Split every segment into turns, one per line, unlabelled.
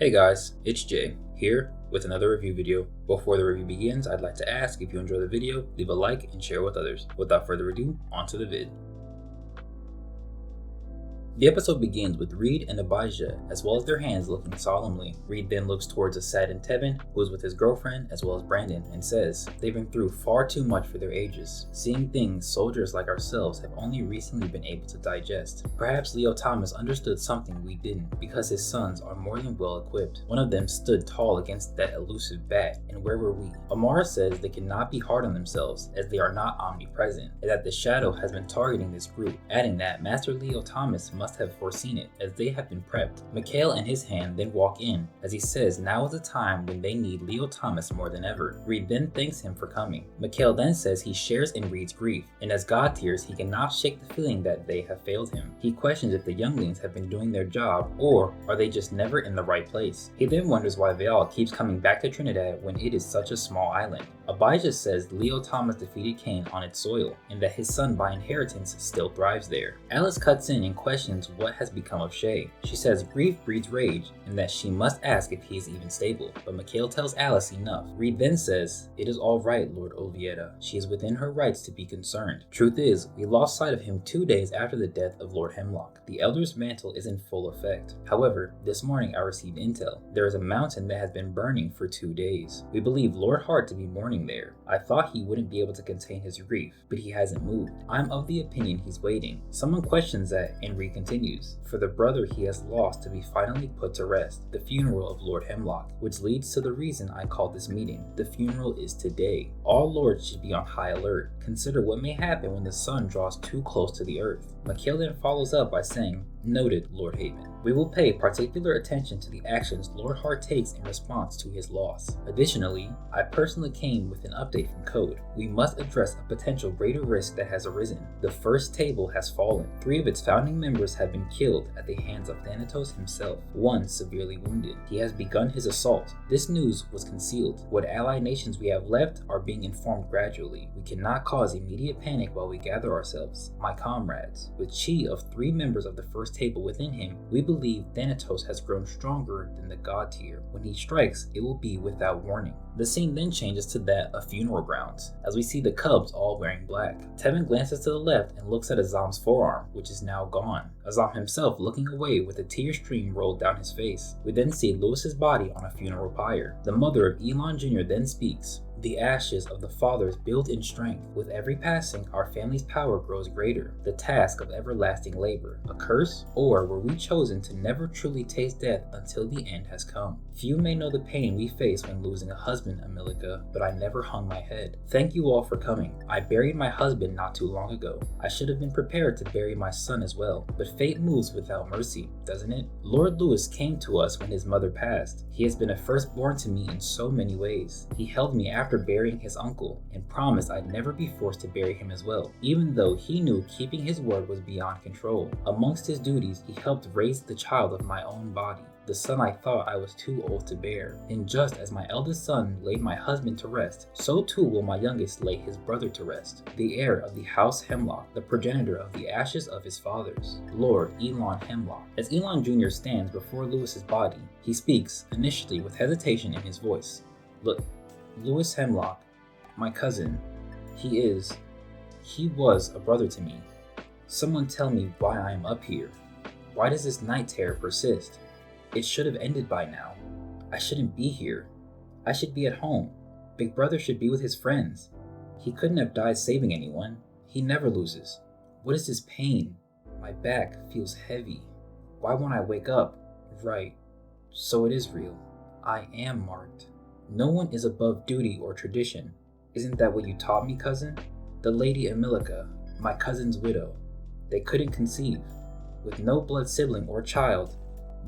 Hey guys, it's Jay, here with another review video. Before the review begins, I'd like to ask if you enjoy the video, leave a like and share with others. Without further ado, onto the vid. The episode begins with Reed and Abijah, as well as their hands looking solemnly. Reed then looks towards a saddened Tevin, who is with his girlfriend, as well as Brandon, and says, they've been through far too much for their ages, seeing things soldiers like ourselves have only recently been able to digest. Perhaps Leo Thomas understood something we didn't, because his sons are more than well equipped. One of them stood tall against that elusive bat, and where were we? Amara says they cannot be hard on themselves, as they are not omnipresent, and that the shadow has been targeting this group, adding that Master Leo Thomas must have foreseen it, as they have been prepped. Mikhail and his hand then walk in, as he says now is the time when they need Leo Thomas more than ever. Reed then thanks him for coming. Mikhail then says he shares in Reed's grief, and as GodTiers he cannot shake the feeling that they have failed him. He questions if the younglings have been doing their job, or are they just never in the right place. He then wonders why Veal keeps coming back to Trinidad when it is such a small island. Abijah says Leo Thomas defeated Cain on its soil, and that his son by inheritance still thrives there. Alice cuts in and questions what has become of Shay. She says grief breeds rage, and that she must ask if he is even stable, but Mikhail tells Alice enough. Reed then says, it is all right, Lord Olieta. She is within her rights to be concerned. Truth is, we lost sight of him 2 days after the death of Lord Hemlock. The Elder's mantle is in full effect. However, this morning I received intel. There is a mountain that has been burning for 2 days. We believe Lord Hart to be mourning there. I thought he wouldn't be able to contain his grief, but he hasn't moved. I'm of the opinion he's waiting. Someone questions that, and Reed continues, for the brother he has lost to be finally put to rest, the funeral of Lord Hemlock, which leads to the reason I called this meeting. The funeral is today. All lords should be on high alert. Consider what may happen when the sun draws too close to the earth. Mikhail then follows up by saying, noted, Lord Haven. We will pay particular attention to the actions Lord Hart takes in response to his loss. Additionally, I personally came with an update from Code. We must address a potential greater risk that has arisen. The first table has fallen. 3 of its founding members have been killed at the hands of Thanatos himself, 1 severely wounded. He has begun his assault. This news was concealed. What allied nations we have left are being informed gradually. We cannot cause immediate panic while we gather ourselves. My comrades, with chi of 3 members of the first table within him, we believe Thanatos has grown stronger than the GodTier. When he strikes, it will be without warning. The scene then changes to that of funeral grounds, as we see the cubs all wearing black. Tevin glances to the left and looks at Azam's forearm, which is now gone. Azam himself looking away with a tear stream rolled down his face. We then see Lewis's body on a funeral pyre. The mother of Elon Jr. then speaks. The ashes of the fathers build in strength. With every passing, our family's power grows greater. The task of everlasting labor. A curse? Or were we chosen to never truly taste death until the end has come? Few may know the pain we face when losing a husband, Amilika, but I never hung my head. Thank you all for coming. I buried my husband not too long ago. I should have been prepared to bury my son as well, but fate moves without mercy, doesn't it? Lord Lewis came to us when his mother passed. He has been a firstborn to me in so many ways. He held me after burying his uncle and promised I'd never be forced to bury him as well, even though he knew keeping his word was beyond control. Amongst his duties, he helped raise the child of my own body, the son I thought I was too old to bear. And just as my eldest son laid my husband to rest, so too will my youngest lay his brother to rest, the heir of the house Hemlock, the progenitor of the ashes of his fathers, Lord Elon Hemlock. As Elon Jr. stands before Lewis's body, he speaks, initially with hesitation in his voice. Look, Lewis Hemlock, my cousin, he was a brother to me. Someone tell me why I am up here. Why does this night terror persist? It should have ended by now. I shouldn't be here. I should be at home. Big brother should be with his friends. He couldn't have died saving anyone. He never loses. What is this pain? My back feels heavy. Why won't I wake up? Right. So it is real. I am marked. No one is above duty or tradition. Isn't that what you taught me, cousin? The lady Amilika, my cousin's widow. They couldn't conceive. With no blood sibling or child,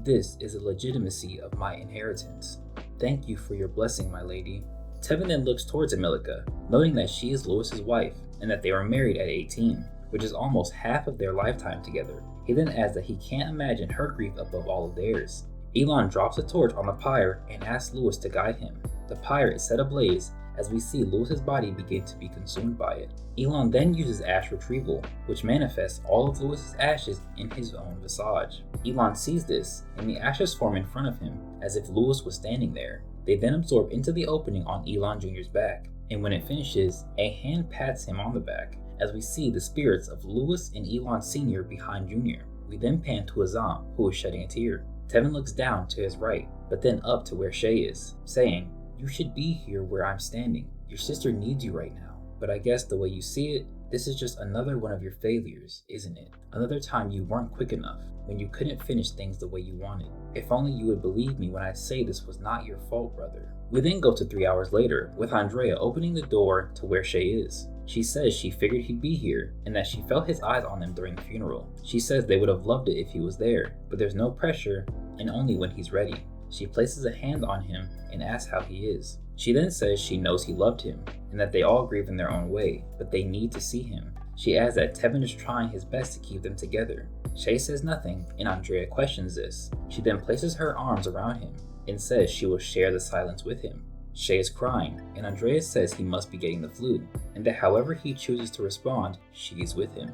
this is the legitimacy of my inheritance. Thank you for your blessing, my lady. Tevin then looks towards Amilika, noting that she is Lewis's wife, and that they were married at 18, which is almost half of their lifetime together. He then adds that he can't imagine her grief above all of theirs. Elon drops a torch on the pyre and asks Lewis to guide him. The pyre is set ablaze, as we see Lewis's body begin to be consumed by it. Elon then uses ash retrieval, which manifests all of Lewis's ashes in his own visage. Elon sees this, and the ashes form in front of him, as if Lewis was standing there. They then absorb into the opening on Elon Jr.'s back, and when it finishes, a hand pats him on the back, as we see the spirits of Lewis and Elon Sr. behind Jr. We then pan to Azam, who is shedding a tear. Tevin looks down to his right, but then up to where Shay is, saying, "You should be here where I'm standing. Your sister needs you right now. But I guess the way you see it, this is just another one of your failures, isn't it? Another time you weren't quick enough, when you couldn't finish things the way you wanted. If only you would believe me when I say this was not your fault, brother." We then go to 3 hours later, with Andrea opening the door to where Shay is. She says she figured he'd be here, and that she felt his eyes on them during the funeral. She says they would have loved it if he was there, but there's no pressure, and only when he's ready. She places a hand on him and asks how he is. She then says she knows he loved him, and that they all grieve in their own way, but they need to see him. She adds that Tevin is trying his best to keep them together. Shay says nothing, and Andrea questions this. She then places her arms around him, and says she will share the silence with him. Shay is crying, and Andrea says he must be getting the flu, and that however he chooses to respond, she's with him.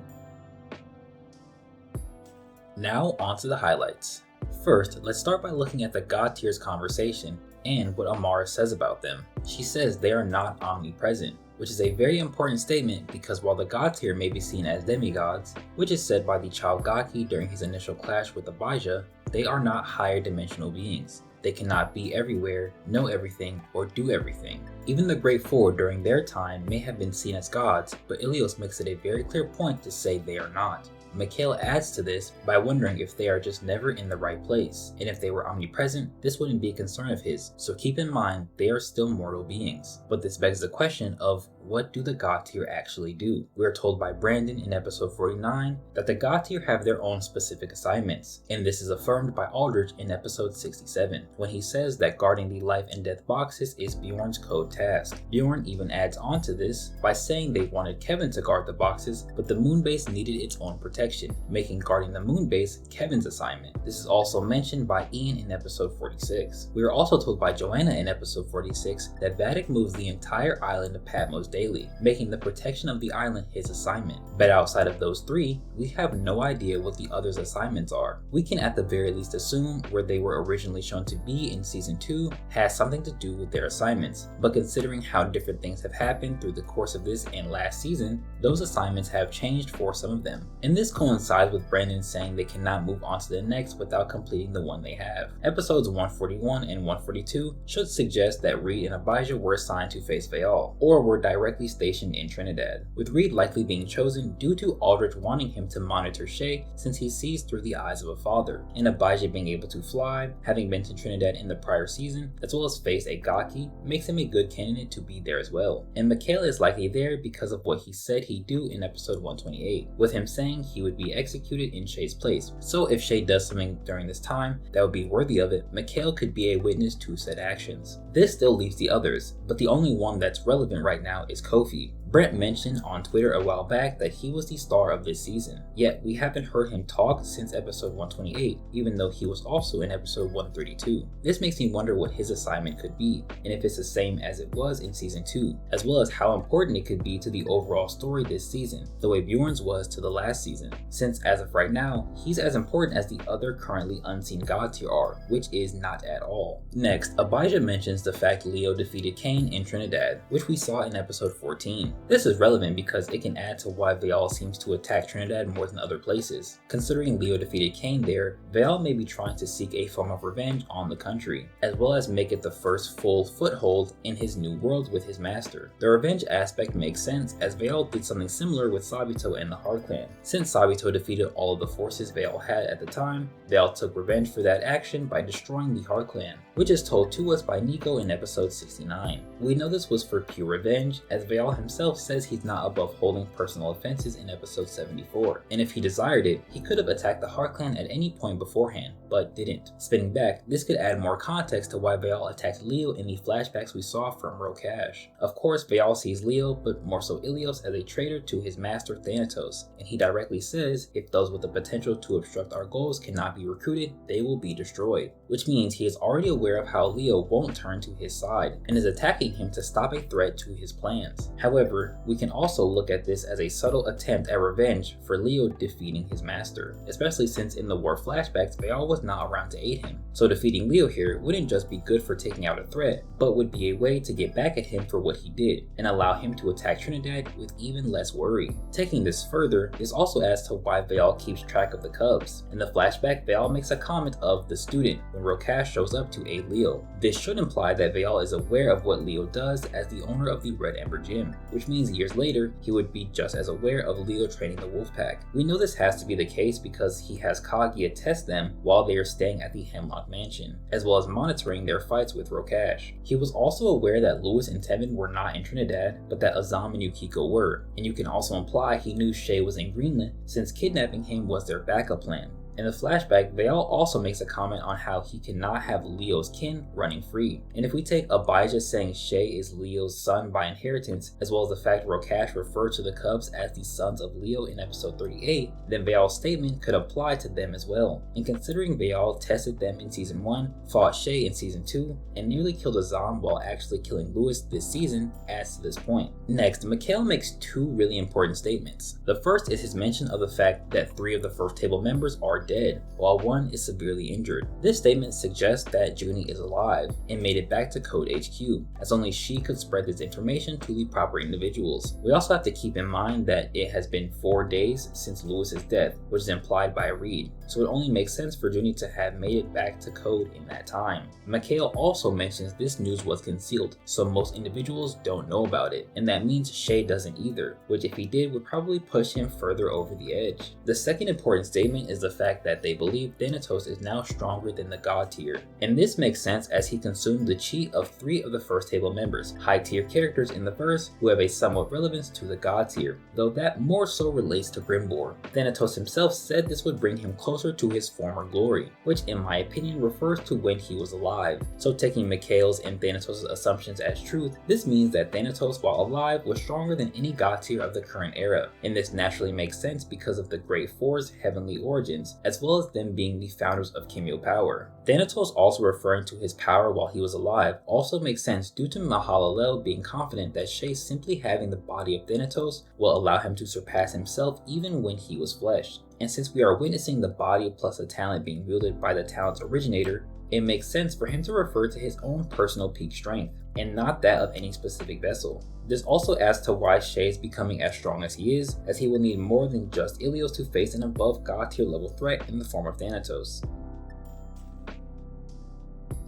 Now onto the highlights. First, let's start by looking at the GodTier's conversation and what Amara says about them. She says they are not omnipresent, which is a very important statement because while the GodTier may be seen as demigods, which is said by the child Gaki during his initial clash with Abijah, they are not higher dimensional beings. They cannot be everywhere, know everything, or do everything. Even the Great Four during their time may have been seen as gods, but Ilios makes it a very clear point to say they are not. Mikhail adds to this by wondering if they are just never in the right place, and if they were omnipresent, this wouldn't be a concern of his, so keep in mind they are still mortal beings. But this begs the question of, what do the GodTier actually do? We are told by Brandon in episode 49 that the GodTier have their own specific assignments, and this is affirmed by Aldrich in episode 67, when he says that guarding the life and death boxes is Bjorn's code task. Bjorn even adds on to this by saying they wanted Kevin to guard the boxes, but the moon base needed its own protection, making guarding the moon base Kevin's assignment. This is also mentioned by Ian in episode 46. We are also told by Joanna in episode 46 that Vatic moves the entire island of Patmos daily, making the protection of the island his assignment. But outside of those three, we have no idea what the others' assignments are. We can at the very least assume where they were originally shown to be in season 2 has something to do with their assignments, but considering how different things have happened through the course of this and last season, those assignments have changed for some of them. And this coincides with Brandon saying they cannot move on to the next without completing the one they have. Episodes 141 and 142 should suggest that Reed and Abijah were assigned to face Veal, or were directly stationed in Trinidad, with Reed likely being chosen due to Aldrich wanting him to monitor Shay since he sees through the eyes of a father, and Abijah being able to fly, having been to Trinidad in the prior season, as well as face a Gaki, makes him a good candidate to be there as well. And Mikhail is likely there because of what he said he'd do in episode 128, with him saying he would be executed in Shay's place. So if Shay does something during this time that would be worthy of it, Mikhail could be a witness to said actions. This still leaves the others, but the only one that's relevant right now is Kofi. Brett mentioned on Twitter a while back that he was the star of this season, yet we haven't heard him talk since episode 128, even though he was also in episode 132. This makes me wonder what his assignment could be, and if it's the same as it was in season 2, as well as how important it could be to the overall story this season, the way Bjorn's was to the last season, since as of right now, he's as important as the other currently unseen GodTier are, which is not at all. Next, Abijah mentions the fact Leo defeated Cain in Trinidad, which we saw in episode 14. This is relevant because it can add to why Veal seems to attack Trinidad more than other places. Considering Leo defeated Cain there, Veal may be trying to seek a form of revenge on the country, as well as make it the first full foothold in his new world with his master. The revenge aspect makes sense as Veal did something similar with Sabito and the Hard Clan. Since Sabito defeated all of the forces Veal had at the time, Veal took revenge for that action by destroying the Hard Clan, which is told to us by Nico in episode 69. We know this was for pure revenge, as Veal himself says he's not above holding personal offenses in episode 74, and if he desired it, he could have attacked the Hard Clan at any point beforehand, but didn't. Spinning back, this could add more context to why Veal attacked Leo in the flashbacks we saw from Rokash. Of course, Veal sees Leo, but more so Ilios, as a traitor to his master Thanatos, and he directly says if those with the potential to obstruct our goals cannot be recruited, they will be destroyed, which means he is already aware aware of how Leo won't turn to his side and is attacking him to stop a threat to his plans. However, we can also look at this as a subtle attempt at revenge for Leo defeating his master, especially since in the war flashbacks Veal was not around to aid him. So defeating Leo here wouldn't just be good for taking out a threat, but would be a way to get back at him for what he did and allow him to attack Trinidad with even less worry. Taking this further is also as to why Veal keeps track of the cubs. In the flashback, Veal makes a comment of the student when Rokash shows up to aid Leo. This should imply that Veal is aware of what Leo does as the owner of the Red Ember Gym, which means years later he would be just as aware of Leo training the wolf pack. We know this has to be the case because he has Kaguya test them while they are staying at the Hemlock mansion, as well as monitoring their fights with Rokash. He was also aware that Lewis and Tevin were not in Trinidad, but that Azam and Yukiko were, and you can also imply he knew Shay was in Greenland since kidnapping him was their backup plan. In the flashback, Veal also makes a comment on how he cannot have Leo's kin running free. And if we take Abijah saying Shay is Leo's son by inheritance, as well as the fact Rokash referred to the cubs as the sons of Leo in episode 38, then Veal's statement could apply to them as well. And considering Veal tested them in season 1, fought Shay in season 2, and nearly killed Azam while actually killing Lewis this season, adds to this point. Next, Mikhail makes two really important statements. The first is his mention of the fact that 3 of the first table members are dead, while 1 is severely injured. This statement suggests that Junie is alive and made it back to Code HQ, as only she could spread this information to the proper individuals. We also have to keep in mind that it has been 4 days since Lewis's death, which is implied by Reed, so it only makes sense for Junie to have made it back to Code in that time. Mikhail also mentions this news was concealed, so most individuals don't know about it, and that means Shay doesn't either, which if he did would probably push him further over the edge. The second important statement is the fact that they believe Thanatos is now stronger than the GodTier, and this makes sense as he consumed the chi of 3 of the first table members, high tier characters in the verse who have a somewhat relevance to the GodTier, though that more so relates to Grimbor. Thanatos himself said this would bring him closer to his former glory, which in my opinion refers to when he was alive. So taking Mikhail's and Thanatos' assumptions as truth, this means that Thanatos while alive was stronger than any GodTier of the current era, and this naturally makes sense because of the Great Four's heavenly origins, as well as them being the founders of Kimyo power. Thanatos also referring to his power while he was alive also makes sense due to Mahalalel being confident that Shay simply having the body of Thanatos will allow him to surpass himself even when he was flesh. And since we are witnessing the body plus a talent being wielded by the talent's originator, it makes sense for him to refer to his own personal peak strength, and not that of any specific vessel. This also adds to why Shay is becoming as strong as he is, as he will need more than just Ilios to face an above God tier level threat in the form of Thanatos.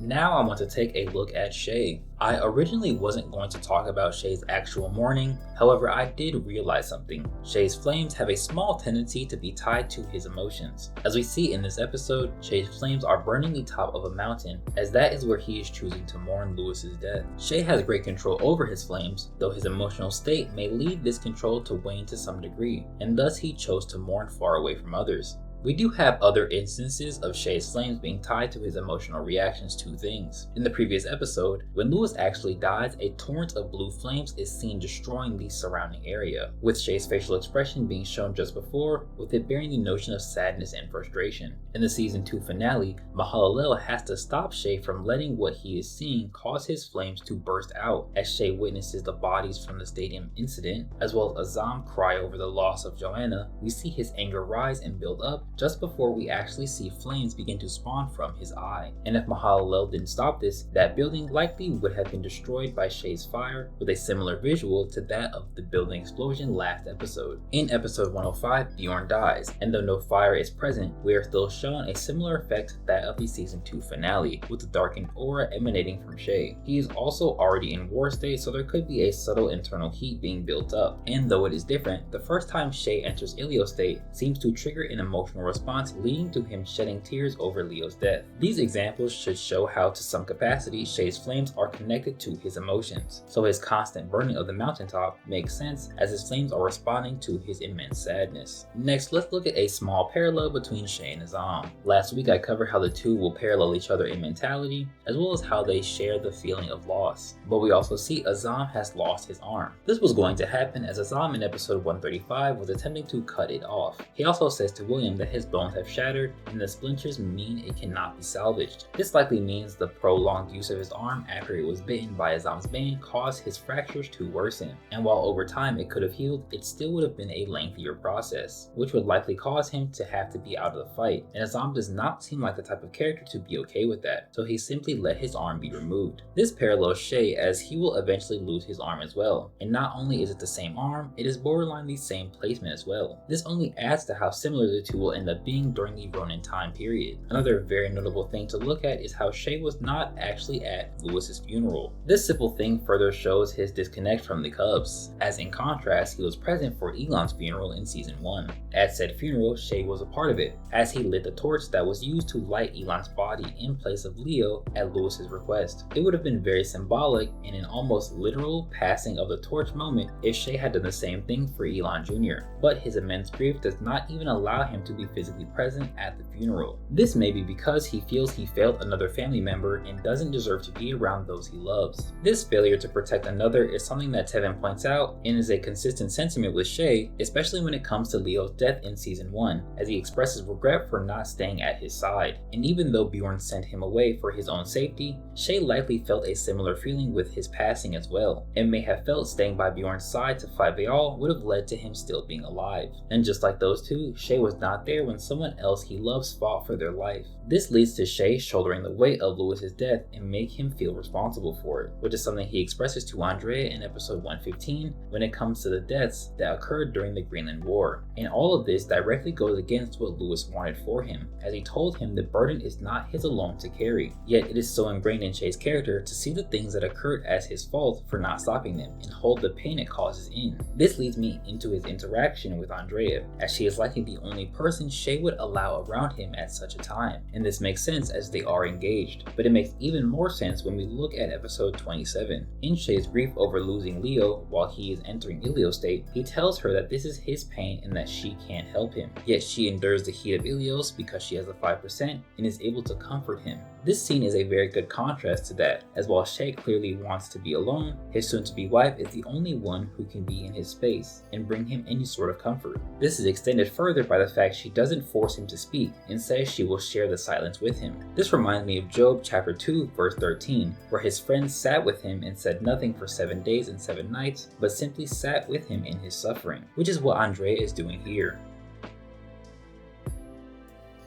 Now I want to take a look at Shay. I originally wasn't going to talk about Shay's actual mourning, however I did realize something. Shay's flames have a small tendency to be tied to his emotions. As we see in this episode, Shay's flames are burning the top of a mountain, as that is where he is choosing to mourn Lewis's death. Shay has great control over his flames, though his emotional state may lead this control to wane to some degree, and thus he chose to mourn far away from others. We do have other instances of Shay's flames being tied to his emotional reactions to things. In the previous episode, when Lewis actually dies, a torrent of blue flames is seen destroying the surrounding area, with Shay's facial expression being shown just before, with it bearing the notion of sadness and frustration. In the season 2 finale, Mahalalel has to stop Shay from letting what he is seeing cause his flames to burst out, as Shay witnesses the bodies from the stadium incident, as well as Azam cry over the loss of Joanna. We see his anger rise and build up, just before we actually see flames begin to spawn from his eye. And if Mahalalel didn't stop this, that building likely would have been destroyed by Shay's fire, with a similar visual to that of the building explosion last episode. In episode 105, Bjorn dies, and though no fire is present, we are still shown a similar effect to that of the season 2 finale, with the darkened aura emanating from Shay. He is also already in war state, so there could be a subtle internal heat being built up, and though it is different, the first time Shay enters Ilios state seems to trigger an emotional response, leading to him shedding tears over Leo's death. These examples should show how to some capacity Shay's flames are connected to his emotions, so his constant burning of the mountaintop makes sense as his flames are responding to his immense sadness. Next, let's look at a small parallel between Shay and Azam. Last week I covered how the two will parallel each other in mentality, as well as how they share the feeling of loss. But we also see Azam has lost his arm. This was going to happen as Azam in episode 135 was attempting to cut it off. He also says to William that his his bones have shattered, and the splinters mean it cannot be salvaged. This likely means the prolonged use of his arm after it was bitten by a zombie's bane caused his fractures to worsen, and while over time it could have healed, it still would have been a lengthier process, which would likely cause him to have to be out of the fight, and Azam does not seem like the type of character to be okay with that, so he simply let his arm be removed. This parallels Shay, as he will eventually lose his arm as well, and not only is it the same arm, it is borderline the same placement as well. This only adds to how similar the two will end up being during the Ronin time period. Another very notable thing to look at is how Shay was not actually at Lewis's funeral. This simple thing further shows his disconnect from the Cubs, as in contrast he was present for Elon's funeral in season 1. At said funeral, Shay was a part of it, as he lit the torch that was used to light Elon's body in place of Leo at Lewis's request. It would have been very symbolic and an almost literal passing of the torch moment if Shay had done the same thing for Elon Jr., but his immense grief does not even allow him to be physically present at the funeral. This may be because he feels he failed another family member and doesn't deserve to be around those he loves. This failure to protect another is something that Tevin points out and is a consistent sentiment with Shay, especially when it comes to Leo's death in season 1, as he expresses regret for not staying at his side. And even though Bjorn sent him away for his own safety, Shay likely felt a similar feeling with his passing as well, and may have felt staying by Bjorn's side to fight Veal would have led to him still being alive. And just like those two, Shay was not there when someone else he loves fought for their life. This leads to Shay shouldering the weight of Lewis's death and make him feel responsible for it, which is something he expresses to Andrea in episode 115 when it comes to the deaths that occurred during the Greenland War. And all of this directly goes against what Lewis wanted for him, as he told him the burden is not his alone to carry. Yet it is so ingrained in Shay's character to see the things that occurred as his fault for not stopping them and hold the pain it causes in. This leads me into his interaction with Andrea, as she is likely the only person Shay would allow around him at such a time. And this makes sense as they are engaged, but it makes even more sense when we look at episode 27. In Shay's grief over losing Leo while he is entering Ilio state, he tells her that this is his pain and that she can't help him. Yet she endures the heat of Ilios because she has a 5% and is able to comfort him. This scene is a very good contrast to that, as while Shay clearly wants to be alone, his soon-to-be wife is the only one who can be in his space and bring him any sort of comfort. This is extended further by the fact she doesn't force him to speak and says she will share the silence with him. This reminds me of Job chapter 2 verse 13, where his friends sat with him and said nothing for 7 days and 7 nights, but simply sat with him in his suffering, which is what Andrea is doing here.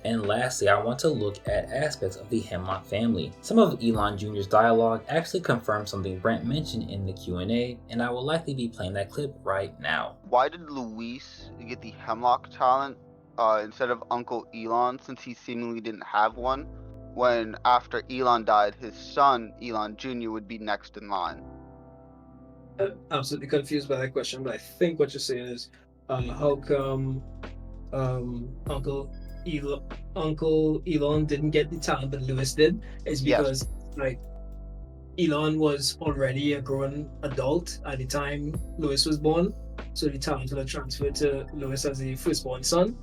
And lastly, I want to look at aspects of the Hemlock family. Some of Elon Jr.'s dialogue actually confirms something Brent mentioned in the Q&A, and I will likely be playing that clip right now.
Why did Luis get the Hemlock talent instead of Uncle Elon, since he seemingly didn't have one, when after Elon died, his son, Elon Jr., would be next in line?
I'm absolutely confused by that question, but I think what you're saying is, how come Uncle Elon didn't get the talent but Lewis did? Is because Elon was already a grown adult at the time Lewis was born, so the talent will transfer to Lewis as the firstborn son,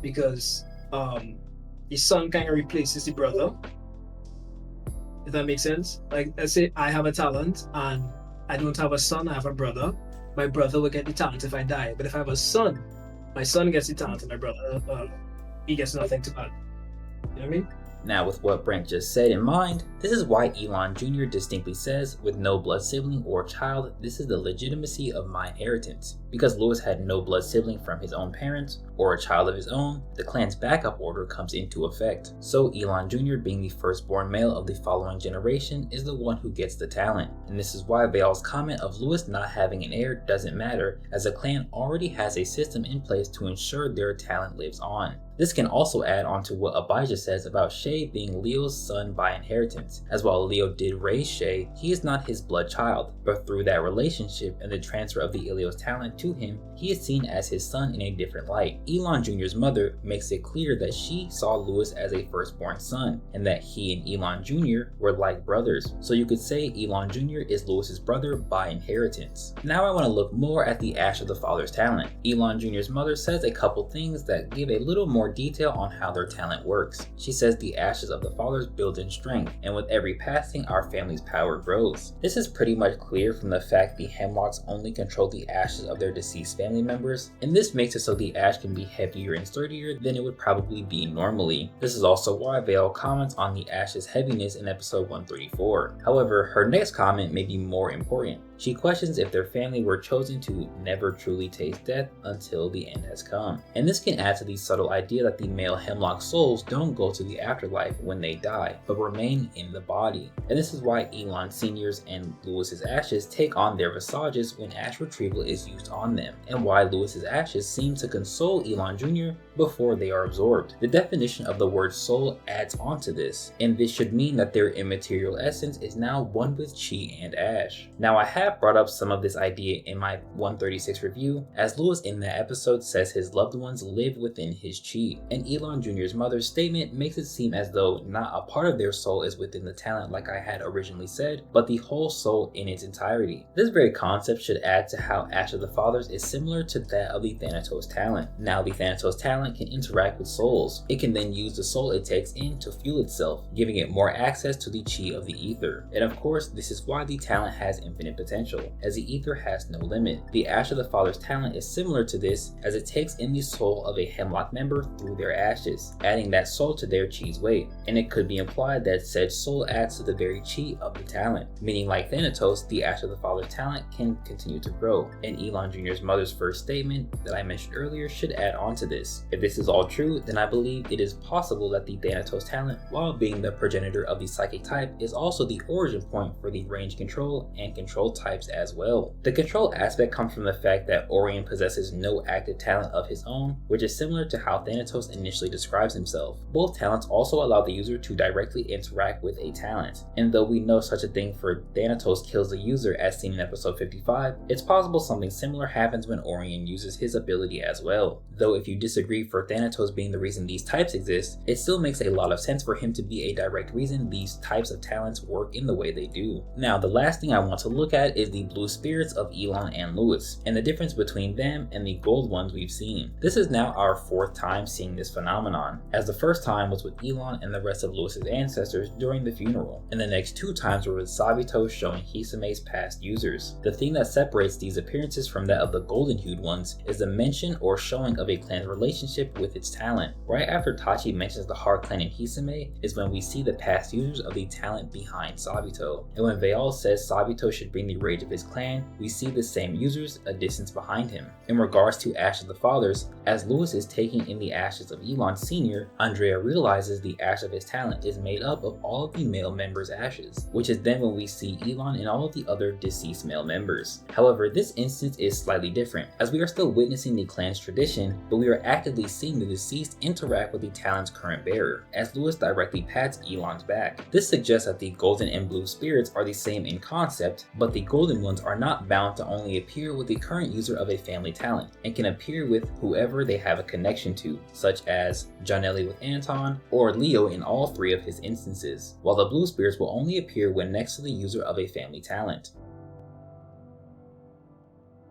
because the son kind of replaces the brother. If that makes sense. Like, let's say I have a talent and I don't have a son, I have a brother. My brother will get the talent if I die, but if I have a son, my son gets the talent and my brother he gets nothing to add. You know what I mean?
Now, with what Brent just said in mind, this is why Elon Jr. distinctly says, with no blood sibling or child, this is the legitimacy of my inheritance. Because Lewis had no blood sibling from his own parents, or a child of his own, the clan's backup order comes into effect. So Elon Jr., being the firstborn male of the following generation, is the one who gets the talent. And this is why Veal's comment of Lewis not having an heir doesn't matter, as the clan already has a system in place to ensure their talent lives on. This can also add on to what Abijah says about Shay being Leo's son by inheritance, as while Leo did raise Shay, he is not his blood child, but through that relationship and the transfer of the Ilios talent to him, he is seen as his son in a different light. Elon Jr.'s mother makes it clear that she saw Lewis as a firstborn son, and that he and Elon Jr. were like brothers, so you could say Elon Jr. is Lewis's brother by inheritance. Now I want to look more at the ash of the father's talent. Elon Jr.'s mother says a couple things that give a little more more detail on how their talent works. She says the ashes of the fathers build in strength, and with every passing, our family's power grows. This is pretty much clear from the fact the Hemlocks only control the ashes of their deceased family members, and this makes it so the ash can be heavier and sturdier than it would probably be normally. This is also why Vale comments on the ash's heaviness in episode 134. However, her next comment may be more important. She questions if their family were chosen to never truly taste death until the end has come. And this can add to the subtle idea that the male Hemlock souls don't go to the afterlife when they die, but remain in the body. And this is why Elon Sr.'s and Lewis's ashes take on their visages when ash retrieval is used on them, and why Lewis's ashes seem to console Elon Jr. before they are absorbed. The definition of the word soul adds on to this, and this should mean that their immaterial essence is now one with chi and ash. Now I have brought up some of this idea in my 136 review, as Lewis in that episode says his loved ones live within his chi, and Elon Jr.'s mother's statement makes it seem as though not a part of their soul is within the talent like I had originally said, but the whole soul in its entirety. This very concept should add to how Ash of the Fathers is similar to that of the Thanatos talent. Now the Thanatos talent can interact with souls. It can then use the soul it takes in to fuel itself, giving it more access to the chi of the ether. And of course, this is why the talent has infinite potential, as the ether has no limit. The Ash of the Father's talent is similar to this, as it takes in the soul of a Hemlock member through their ashes, adding that soul to their chi's weight. And it could be implied that said soul adds to the very chi of the talent, meaning like Thanatos, the Ash of the Father's talent can continue to grow. And Elon Jr.'s mother's first statement that I mentioned earlier should add on to this. If this is all true, then I believe it is possible that the Thanatos talent, while being the progenitor of the psychic type, is also the origin point for the range control and control types as well. The control aspect comes from the fact that Orion possesses no active talent of his own, which is similar to how Thanatos initially describes himself. Both talents also allow the user to directly interact with a talent, and though we know such a thing for Thanatos kills the user as seen in episode 55, it's possible something similar happens when Orion uses his ability as well. Though if you disagree for Thanatos being the reason these types exist, it still makes a lot of sense for him to be a direct reason these types of talents work in the way they do. Now the last thing I want to look at is the blue spirits of Elon and Lewis, and the difference between them and the gold ones we've seen. This is now our fourth time seeing this phenomenon, as the first time was with Elon and the rest of Lewis's ancestors during the funeral, and the next two times were with Sabito showing Hisame's past users. The thing that separates these appearances from that of the golden hued ones is the mention or showing of a clan's relationship with its talent. Right after Tachi mentions the Heart Clan in Hisame is when we see the past users of the talent behind Sabito, and when Veal says Sabito should bring the rage of his clan, we see the same users a distance behind him. In regards to Ash of the Fathers, as Lewis is taking in the ashes of Elon Sr., Andrea realizes the ash of his talent is made up of all of the male members' ashes, which is then when we see Elon and all of the other deceased male members. However, this instance is slightly different, as we are still witnessing the clan's tradition, but we are actively seeing the deceased interact with the talent's current bearer, as Lewis directly pats Elon's back. This suggests that the golden and blue spirits are the same in concept, but the golden ones are not bound to only appear with the current user of a family talent, and can appear with whoever they have a connection to, such as Janelli with Anton, or Leo in all three of his instances, while the blue spirits will only appear when next to the user of a family talent.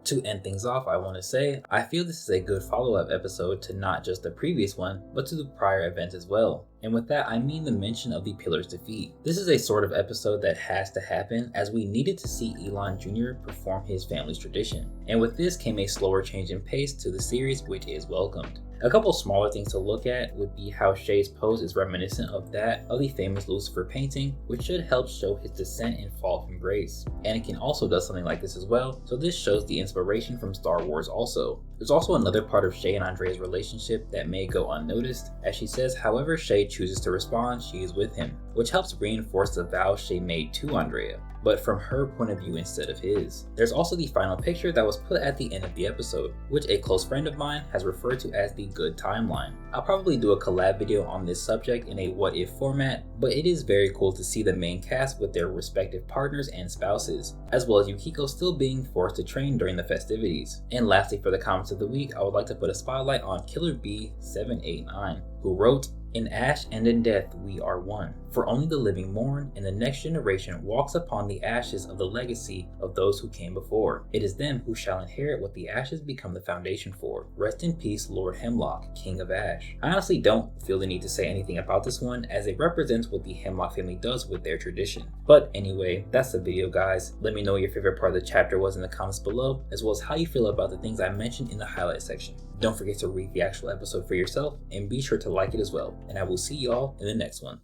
To end things off, I want to say, I feel this is a good follow-up episode to not just the previous one, but to the prior events as well. And with that, I mean the mention of the Pillar's defeat. This is a sort of episode that has to happen, as we needed to see Elon Jr. perform his family's tradition. And with this came a slower change in pace to the series, which is welcomed. A couple smaller things to look at would be how Shay's pose is reminiscent of that of the famous Lucifer painting, which should help show his descent and fall from grace. Anakin also does something like this as well, so this shows the inspiration from Star Wars also. There's also another part of Shay and Andrea's relationship that may go unnoticed, as she says however Shay chooses to respond, she is with him, which helps reinforce the vow Shay made to Andrea, but from her point of view instead of his. There's also the final picture that was put at the end of the episode, which a close friend of mine has referred to as the good timeline. I'll probably do a collab video on this subject in a what if format, but it is very cool to see the main cast with their respective partners and spouses, as well as Yukiko still being forced to train during the festivities. And lastly, for the comments of the week, I would like to put a spotlight on Killer B789, who wrote, "In ash and in death we are one. For only the living mourn, and the next generation walks upon the ashes of the legacy of those who came before. It is them who shall inherit what the ashes become the foundation for. Rest in peace, Lord Hemlock, King of Ash. I honestly don't feel the need to say anything about this one, as it represents what the Hemlock family does with their tradition. But anyway, that's the video, guys. Let me know what your favorite part of the chapter was in the comments below, as well as how you feel about the things I mentioned in the highlight section. Don't forget to read the actual episode for yourself, and be sure to like it as well. And I will see y'all in the next one.